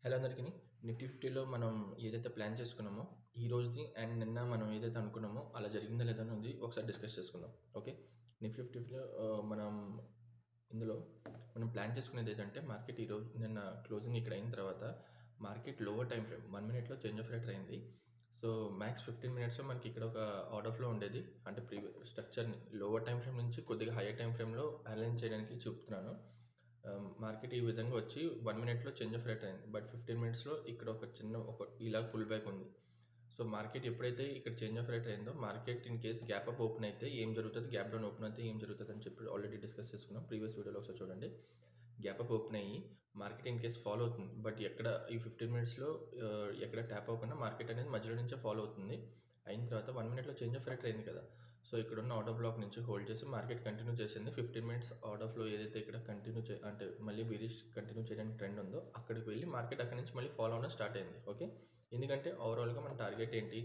Hello అందరికీ. Nifty 50లో మనం ఏదైతే ప్లాన్ చేసుకున్నామో ఈ రోజుది అండ్ నిన్న మనం ఏదైతే అనుకున్నామో అలా జరిగిందా లేదా అనేది ఒకసారి డిస్కస్ చేసుకుందాం. ఓకే, నిఫ్టీ 50లో ఇందులో మనం ప్లాన్ చేసుకునేది ఏంటంటే మార్కెట్ ఈరోజు నిన్న క్లోజింగ్ ఇక్కడ అయిన తర్వాత మార్కెట్ లోవర్ టైం ఫ్రేమ్ 1 మినిట్లో చేంజ్ ఆఫ్ రేట్ అయింది. సో మ్యాక్స్ 15 మినిట్స్లో మనకి ఇక్కడ ఒక ఆర్డర్ ఫ్లో ఉండేది. అంటే స్ట్రక్చర్ని లోవర్ టైం ఫ్రేమ్ నుంచి కొద్దిగా హైయర్ టైం ఫ్రేమ్లో అలైన్ చేయడానికి చూపుతున్నాను. మార్కెట్ ఈ విధంగా వచ్చి 1 మినిట్లో చేంజ్ ఆఫ్ రేట్ అయింది. బట్ 15 మినిట్స్లో ఇక్కడ ఒక ఇలా పుల్ బ్యాక్ ఉంది. సో మార్కెట్ ఎప్పుడైతే ఇక్కడ చేంజ్ ఆఫ్ రేట్ అయిందో market in case gap up open అయితే ఏం జరుగుతుంది, గ్యాప్ డౌన్ ఓపెన్ అయితే ఏం జరుగుతుంది అని చెప్పి ఆల్రెడీ డిస్కస్ చేసుకున్నాం ప్రీవియస్ వీడియోలో. ఒకసారి చూడండి. గ్యాప్ అప్ ఓపెన్ అయ్యి మార్కెట్ ఇన్ కేస్ ఫాలో అవుతుంది. బట్ ఎక్కడ ఈ 15 మినిట్స్లో ఎక్కడ ట్యాప్ అవ్వకుండా మార్కెట్ అనేది మధ్యలో నుంచే ఫాలో అవుతుంది. అయిన తర్వాత 1 మినిట్లో చేంజ్ ఆఫ్ రేట్ అయింది కదా. సో ఇక్కడ ఉన్న ఆర్డర్ బ్లాక్ నుంచి హోల్డ్ చేసి మార్కెట్ కంటిన్యూ చేసింది. 15 మినిట్స్ ఆర్డర్ ఫ్లో ఏదైతే ఇక్కడ కంటిన్యూ అంటే మళ్ళీ బేరిష్ కంటిన్యూ చేయడానికి ట్రెండ్ ఉందో అక్కడికి వెళ్ళి మార్కెట్ అక్కడి నుంచి మళ్ళీ ఫాలో అవడం స్టార్ట్ అయింది. ఓకే, ఎందుకంటే ఓవరాల్గా మన టార్గెట్ ఏంటి,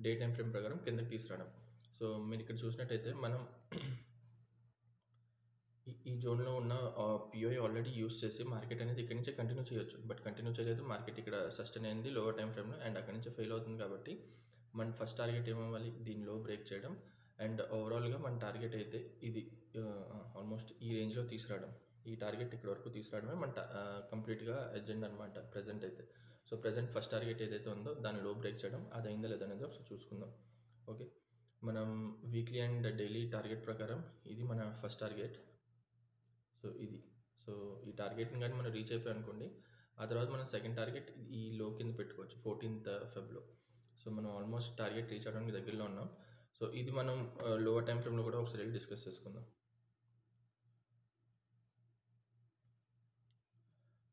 డే టైం ఫ్రేమ్ ప్రకారం కిందకి తీసుకురావడం. సో మీరు ఇక్కడ చూసినట్టయితే మనం ఈ జోన్లో ఉన్న పిఓఐ ఆల్రెడీ యూస్ చేసి మార్కెట్ అనేది ఇక్కడ నుంచి కంటిన్యూ చేయొచ్చు. బట్ కంటిన్యూ చేయలేదు. మార్కెట్ ఇక్కడ సస్టైన్ అయింది లోవర్ టైం ఫ్రేమ్లో అండ్ అక్కడి నుంచి ఫెయిల్ అవుతుంది. కాబట్టి మన ఫస్ట్ టార్గెట్ ఏమవ్వాలి, దీనిలో బ్రేక్ చేయడం. అండ్ ఓవరాల్గా మన టార్గెట్ అయితే ఇది ఆల్మోస్ట్ ఈ రేంజ్లో తీసుకురావడం. ఈ టార్గెట్ ఇక్కడ వరకు తీసుకురావడమే మన కంప్లీట్గా ఎజెండా అనమాట ప్రజెంట్ అయితే. సో ప్రజెంట్ ఫస్ట్ టార్గెట్ ఏదైతే ఉందో దాని లో బ్రేక్ చేయడం, అది అయిందా లేదా అనేది ఒకసారి చూసుకుందాం. ఓకే, మనం వీక్లీ అండ్ డైలీ టార్గెట్ ప్రకారం ఇది మన ఫస్ట్ టార్గెట్. సో ఈ టార్గెట్ని కానీ మనం రీచ్ అయిపోయి అనుకోండి, ఆ తర్వాత మనం సెకండ్ టార్గెట్ ఈ లో కింద పెట్టుకోవచ్చు 14th Febలో. సో మనం ఆల్మోస్ట్ టార్గెట్ రీచ్ అవడానికి దగ్గరలో ఉన్నాం. సో ఇది మనం లోవర్ టైం ఫ్రేమ్లో కూడా ఒకసారి డిస్కస్ చేసుకుందాం.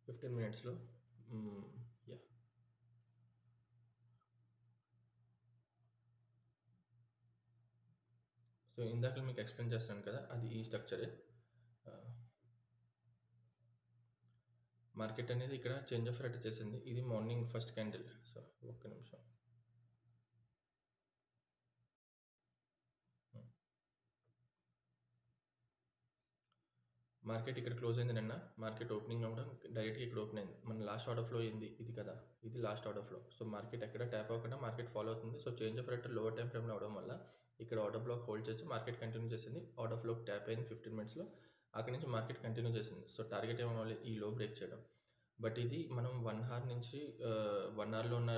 15 మినిట్స్లో యా సో ఇందాక మీకు ఎక్స్ప్లెయిన్ చేస్తాను కదా, అది ఈ స్ట్రక్చరే. మార్కెట్ అనేది ఇక్కడ చేంజ్ ఆఫ్ రేట్ చేసింది. ఇది మార్నింగ్ ఫస్ట్ క్యాండిల్. సో ఒక్క నిమిషం. మార్కెట్ ఇక్కడ క్లోజ్ అయింది నిన్న. మార్కెట్ ఓపెనింగ్ అవ్వడం డైరెక్ట్గా ఇక్కడ ఓపెన్ అయింది. మన లాస్ట్ ఆర్డర్ ఫ్లో ఏంది, ఇది కదా, ఇది last order flow. So market ఎక్కడ ట్యాప్ అవ్వకుండా మార్కెట్ ఫాలో అవుతుంది. So change of rate lower time ఫ్రేమ్లో అవడం వల్ల ఇక్కడ ఆర్డర్ బ్లాక్ హోల్డ్ చేసి మార్కెట్ కంటిన్యూ చేసింది. ఆర్డర్ ఫ్లోకి ట్యాప్ అయింది 15 మినిట్స్లో. అక్కడి నుంచి మార్కెట్ కంటిన్యూ చేసింది. సో టార్గెట్ ఏమవ్వాలి, ఈ లో బ్రేక్ చేయడం. బట్ ఇది మనం 1 hour నుంచి 1 hourలో ఉన్న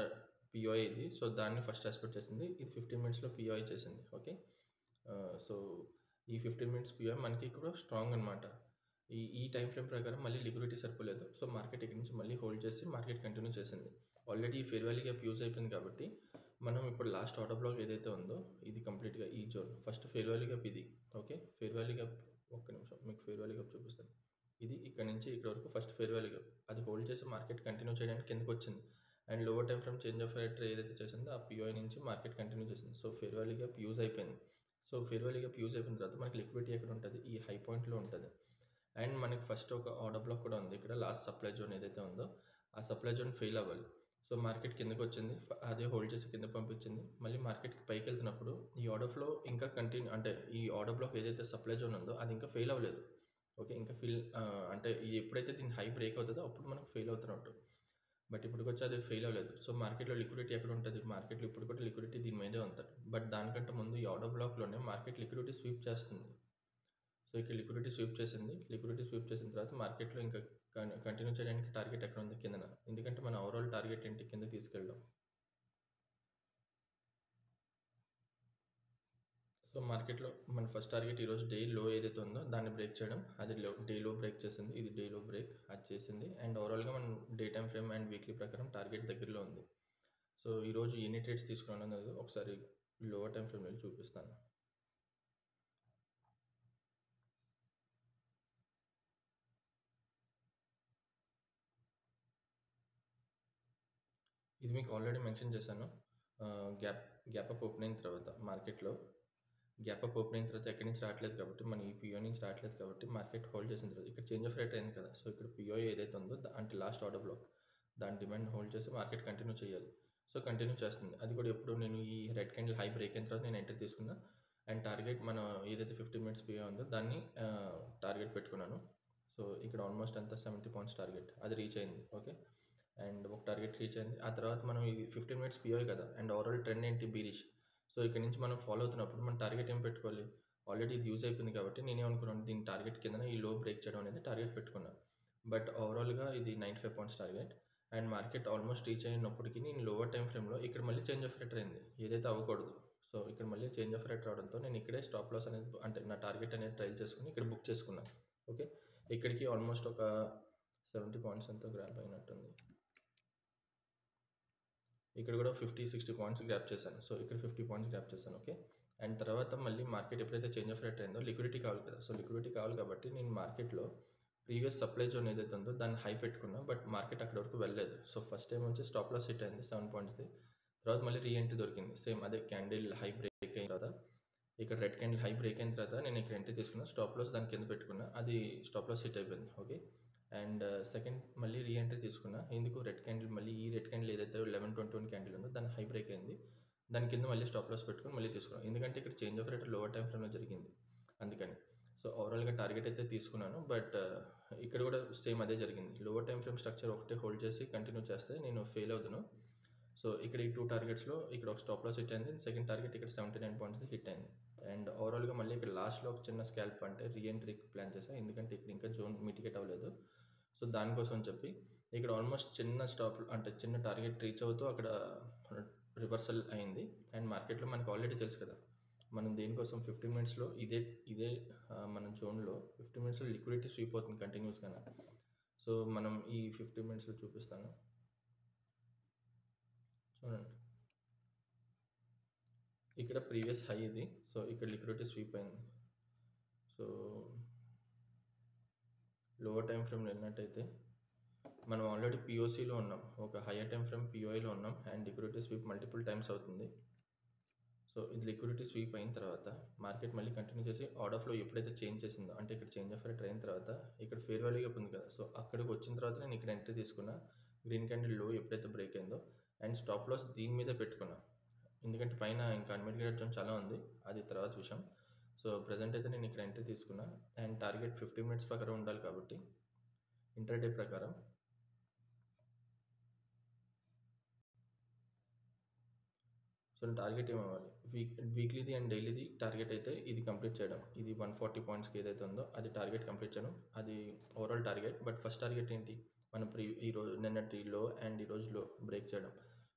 పిఓఐ ఇది. సో దాన్ని ఫస్ట్ ఎక్స్పెక్ట్ చేసింది. ఇది 15 మినిట్స్లో పిఓఐ చేసింది. ఓకే, సో ఈ 15 మినిట్స్ పిఓఐ మనకి కూడా స్ట్రాంగ్ అనమాట. ఈ టైం ఫ్రేమ్ ప్రకారం మళ్ళీ లిక్విడిటీ సరిపోలేదు. సో మార్కెట్ ఇక్కడ నుంచి మళ్ళీ హోల్డ్ చేసి మార్కెట్ కంటిన్యూ చేసింది. Already fair value gap use అయిపోయింది కాబట్టి మనం ఇప్పుడు లాస్ట్ ఆర్డర్ బ్లాక్ ఏదైతే ఉందో ఇది కంప్లీట్గా ఈ zone. First fair value gap ఇది. ఓకే, ఫెయిర్ వాల్యూ గ్యాప్ ఒక్క నిమిషం మీకు ఫెయిర్ వాల్యూ గ్యాప్ చూపిస్తాను. ఇది ఇక్కడ నుంచి ఇక్కడ వరకు ఫస్ట్ ఫెయిర్ వాల్యూ గ్యాప్, అది హోల్డ్ చేసి మార్కెట్ కంటిన్యూ చేయడానికి కిందకు వచ్చింది. And lower time frame change of rate ఏదైతే చేసిందో ఆ పిఓఐ నుంచి మార్కెట్ కంటిన్యూ చేసింది. So fair value gap use అయిపోయింది. So fair value gap use అయిపోయిన తర్వాత మనకి లిక్విడిటీ ఎక్కడ ఉంటుంది, ఈ హై పాయింట్లో ఉంటుంది. అండ్ మనకి ఫస్ట్ ఒక ఆర్డర్ బ్లాక్ కూడా ఉంది ఇక్కడ. లాస్ట్ సప్లై జోన్ ఏదైతే ఉందో ఆ సప్లై జోన్ ఫెయిల్ అవ్వాలి. సో మార్కెట్ కిందకి వచ్చింది, అదే హోల్డ్ చేసి కింద పంపించింది. మళ్ళీ మార్కెట్కి పైకి వెళ్తున్నప్పుడు ఈ ఆర్డర్ ఫ్లో ఇంకా కంటిన్యూ, అంటే ఈ ఆర్డర్ బ్లాక్ ఏదైతే సప్లై జోన్ ఉందో అది ఇంకా ఫెయిల్ అవ్వలేదు. ఓకే, ఇంకా అంటే ఎప్పుడైతే దీని హై బ్రేక్ అవుతుందో అప్పుడు మనకు ఫెయిల్ అవుతున్నట్టు. బట్ ఇప్పటికొచ్చి అది ఫెయిల్ అవ్వలేదు. సో మార్కెట్లో లిక్విడిటీ ఎక్కడ ఉంటుంది, మార్కెట్లో ఇప్పుడు కూడా లిక్విడిటీ దీని మీదే ఉంటుంది. బట్ దానికంటే ముందు ఈ ఆర్డర్ బ్లాక్లోనే మార్కెట్ లిక్విడిటీ స్వీప్ చేస్తుంది. సో ఇక్కడ లిక్విడిటీ స్వీప్ చేసింది. లిక్విడిటీ స్వీప్ చేసిన తర్వాత మార్కెట్లో ఇంకా కంటిన్యూ చేయడానికి టార్గెట్ ఎక్కడ ఉంది, కిందన. ఎందుకంటే మన ఓవరాల్ టార్గెట్ ఏంటి, కింద తీసుకెళ్ళడం. సో మార్కెట్లో మన ఫస్ట్ టార్గెట్ ఈరోజు డే లో ఏదైతే ఉందో దాన్ని బ్రేక్ చేయడం. అది డే లో బ్రేక్ చేసింది. ఇది డే లో బ్రేక్ అది చేసింది. అండ్ ఓవరాల్గా మనం day time frame and weekly ప్రకారం టార్గెట్ దగ్గరలో ఉంది. సో ఈరోజు ఎన్ని ట్రేడ్స్ తీసుకున్నాను అనేది ఒకసారి లోవర్ టైం ఫ్రేమ్ వెళ్ళి చూపిస్తాను. ఇది మీకు ఆల్రెడీ మెన్షన్ చేశాను. గ్యాప్ అప్ ఓపెన్ అయిన తర్వాత మార్కెట్లో గ్యాప్ అప్ ఓపెన్ అయిన తర్వాత ఎక్కడి నుంచి రావట్లేదు కాబట్టి, మన ఈ పిఓ నుంచి రావట్లేదు కాబట్టి మార్కెట్ హోల్డ్ చేసిన తర్వాత ఇక్కడ చేంజ్ ఆఫ్ రేట్ అయింది కదా. సో ఇక్కడ పిఓ ఏదైతే ఉందో అంటే లాస్ట్ ఆర్డర్ బ్లాక్ దాని డిమాండ్ హోల్డ్ చేసి మార్కెట్ కంటిన్యూ చేయాలి. సో కంటిన్యూ చేస్తుంది. అది కూడా ఎప్పుడు నేను ఈ రెడ్ క్యాండిల్ హై బ్రేక్ అయిన తర్వాత నేను ఎంటర్ తీసుకున్నా. అండ్ టార్గెట్ మనం ఏదైతే 15 మినిట్స్ పిఓ ఉందో దాన్ని టార్గెట్ పెట్టుకున్నాను. సో ఇక్కడ ఆల్మోస్ట్ అంతా 70 పాయింట్స్ టార్గెట్ అది రీచ్ అయింది. ఓకే, అండ్ ఒక టార్గెట్ రీచ్ అయింది. ఆ తర్వాత మనం ఇది 15 మినిట్స్ పిఓఐ కదా, అండ్ ఓవరాల్ ట్రెండ్ ఏంటి, బీరిష్. సో ఇక్కడ నుంచి మనం ఫాలో అవుతున్నప్పుడు మన టార్గెట్ ఏం పెట్టుకోవాలి, ఆల్రెడీ ఇది యూజ్ అయిపోయింది కాబట్టి నేనేమనుకున్నాను, దీని టార్గెట్ కింద ఈ లో బ్రేక్ చేయడం అనేది టార్గెట్ పెట్టుకున్నాను. బట్ ఓవరాల్గా ఇది 95 points target, and market almost reach అయినప్పటికీ నేను లోవర్ టైం ఫ్రేమ్లో ఇక్కడ మళ్ళీ చేంజ్ ఆఫ్ రేట్ అయింది, ఏదైతే అవ్వకూడదు. సో ఇక్కడ మళ్ళీ చేంజ్ ఆఫ్ రేట్ రావడంతో నేను ఇక్కడే స్టాప్ లాస్ అనేది, అంటే నా టార్గెట్ అనేది ట్రైల్ చేసుకుని ఇక్కడ బుక్ చేసుకున్నాను. ఓకే, ఇక్కడికి ఆల్మోస్ట్ ఒక 70 పాయింట్స్ ఎంతో గ్రాప్ అయినట్టుంది. ఇక్కడ కూడా 50-60 పాయింట్స్ గ్రాప్ చేశాను. సో ఇక్కడ 50 పాయింట్స్ గ్రాప్ చేశాను. ఓకే, అండ్ తర్వాత మళ్ళీ మార్కెట్ ఎప్పుడైతే చేంజ్ ఆఫ్ రేట్ అయిందో లిక్విడిటీ కావాలి కదా. సో లిక్విడిటీ కావాలి కాబట్టి నేను మార్కెట్లో ప్రీవియస్ సప్లై జోన్ ఏదైతే ఉందో దాన్ని హై పెట్టుకున్నా, బట్ మార్కెట్ అక్కడ వరకు వెళ్ళలేదు. సో ఫస్ట్ టైం వచ్చి స్టాప్ లాస్ హిట్ అయింది 7 పాయింట్స్ది. తర్వాత మళ్ళీ రీఎంట్రీ దొరికింది, సేమ్ అదే క్యాండిల్ హై బ్రేక్ అయిన తర్వాత, ఇక్కడ రెడ్ క్యాండిల్ హై బ్రేక్ అయిన తర్వాత నేను ఇక్కడ ఎంట్రీ తీసుకున్నా, స్టాప్ లాస్ దాని కింద పెట్టుకున్నా, అది స్టాప్ లాస్ హిట్ అయిపోయింది. ఓకే, అండ్ సెకండ్ మళ్ళీ రీఎంట్రీ తీసుకున్నా, ఎందుకు రెడ్ క్యాండిల్ మళ్ళీ ఈ రెడ్ క్యాండిల్ ఏదైతే 1121 క్యాండిల్ ఉందో దాని హై బ్రేక్ అయింది, దాని కింద మళ్ళీ స్టాప్ లాస్ పెట్టుకుని మళ్ళీ తీసుకున్నాను, ఎందుకంటే ఇక్కడ change of rate lower time ఫ్రేమ్లో జరిగింది అందుకని. సో ఓవరాల్గా టార్గెట్ అయితే తీసుకున్నాను, బట్ ఇక్కడ కూడా సేమ్ అదే జరిగింది. లోవర్ టైం ఫ్రేమ్ స్ట్రక్చర్ ఒకటే హోల్డ్ చేసి కంటిన్యూ చేస్తే నేను ఫెయిల్ అవుతాను. సో ఇక్కడ ఈ 2 టార్గెట్స్లో ఇక్కడ ఒక స్టాప్ లాస్ హిట్ అయింది, సెకండ్ టార్గెట్ ఇక్కడ 79 పాయింట్స్ హిట్ అయింది. అండ్ ఓవరాల్గా మళ్ళీ ఇక్కడ లాస్ట్లో ఒక చిన్న స్కాల్ప్ అంటే రీఎంట్రీ ప్లాన్ చేశాను, ఎందుకంటే ఇక్కడ ఇంకా జోన్ మిటిగేట్ అవ్వలేదు. సో దానికోసం అని చెప్పి ఇక్కడ ఆల్మోస్ట్ చిన్న స్టాప్, అంటే చిన్న టార్గెట్ రీచ్ అవుతూ అక్కడ రివర్సల్ అయింది. అండ్ మార్కెట్లో మనకు ఆల్రెడీ తెలుసు కదా, మనం దేనికోసం 15 మినిట్స్లో ఇదే మన జోన్లో 15 మినిట్స్లో లిక్విడిటీ స్వీప్ అవుతుంది కంటిన్యూస్గా. సో మనం ఈ 15 మినిట్స్లో చూపిస్తాను, చూడండి. ఇక్కడ ప్రీవియస్ హై ఇది, సో ఇక్కడ లిక్విడిటీ స్వీప్ అయింది. సో లోవర్ టైం ఫ్రేమ్లో వెళ్ళినట్టయితే మనం ఆల్రెడీ పిఓసిలో ఉన్నాం, ఒక హయ్యర్ టైం ఫ్రేమ్ పిఓఐలో ఉన్నాం, and liquidity sweep multiple times అవుతుంది. సో ఇది లిక్విడిటీ స్వీప్ అయిన తర్వాత మార్కెట్ మళ్ళీ కంటిన్యూ చేసి ఆర్డర్ ఫ్లో ఎప్పుడైతే చేంజ్ చేసిందో, అంటే ఇక్కడ చేంజ్ ఆఫ్ రేట్ అయిన తర్వాత ఇక్కడ ఫేర్ వాల్యూ గ్యాప్ ఉంది కదా, సో అక్కడికి వచ్చిన తర్వాత నేను ఇక్కడ ఎంట్రీ తీసుకున్నా, గ్రీన్ క్యాండిల్ లో ఎప్పుడైతే బ్రేక్ అయిందో, అండ్ స్టాప్ లాస్ దీని మీద పెట్టుకున్నా, ఎందుకంటే పైన ఇంకా అన్మిటిగేటెడ్ జోన్ చాలా ఉంది, అది తర్వాత విషయం. సో ప్రజెంట్ అయితే నేను ఇక్కడ ఎంట్రీ తీసుకున్నా, అండ్ టార్గెట్ 15 మినిట్స్ ప్రకారం ఉండాలి కాబట్టి ఇంటర్డే ప్రకారం సో టార్గెట్ ఏమవ్వాలి, వీక్లీది అండ్ డైలీది టార్గెట్ అయితే ఇది కంప్లీట్ చేయడం, ఇది 140 పాయింట్స్కి ఏదైతే ఉందో అది టార్గెట్ కంప్లీట్ చేయడం, అది overall target. But first target ఏంటి, మనం ఈరోజు నిన్నటి లో అండ్ ఈరోజు లో బ్రేక్ చేయడం.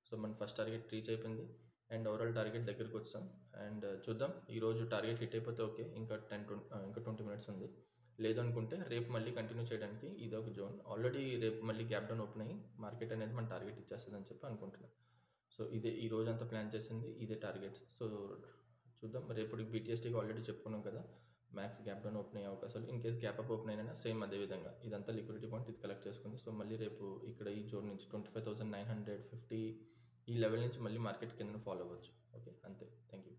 సో మన ఫస్ట్ టార్గెట్ రీచ్ అయిపోయింది, అండ్ ఓవరాల్ టార్గెట్ దగ్గరికి వచ్చాం. అండ్ చూద్దాం, ఈరోజు టార్గెట్ హిట్ అయిపోతే ఓకే, ఇంకా 20 మినిట్స్ ఉంది, లేదనుకుంటే రేపు మళ్ళీ కంటిన్యూ చేయడానికి ఇది ఒక జోన్. ఆల్రెడీ రేపు మళ్ళీ గ్యాప్ డౌన్ ఓపెన్ అయ్యి మార్కెట్ అనేది మన టార్గెట్ ఇచ్చేస్తుంది అని చెప్పి అనుకుంటున్నాను. సో ఇదే ఈ రోజంతా ప్లాన్ చేసింది, ఇదే టార్గెట్స్. సో చూద్దాం, రేపు బీటీఎస్టీకి ఆల్రెడీ చెప్పుకున్నాం కదా, మ్యాక్స్ గ్యాప్ డౌన్ ఓపెన్ అయ్యే అవకాశాలు, in case gap up open అయినా సేమ్ అదే విధంగా ఇదంతా లిక్విడిటీ పాయింట్ ఇది కలెక్ట్ చేసుకుంది. సో మళ్ళీ రేపు ఇక్కడ ఈ జోన్ నుంచి 25,950 ఈ లెవెల్ నుంచి మళ్ళీ మార్కెట్ కింద ఫాలో అవ్వచ్చు. ఓకే, అంతే, థ్యాంక్ యూ.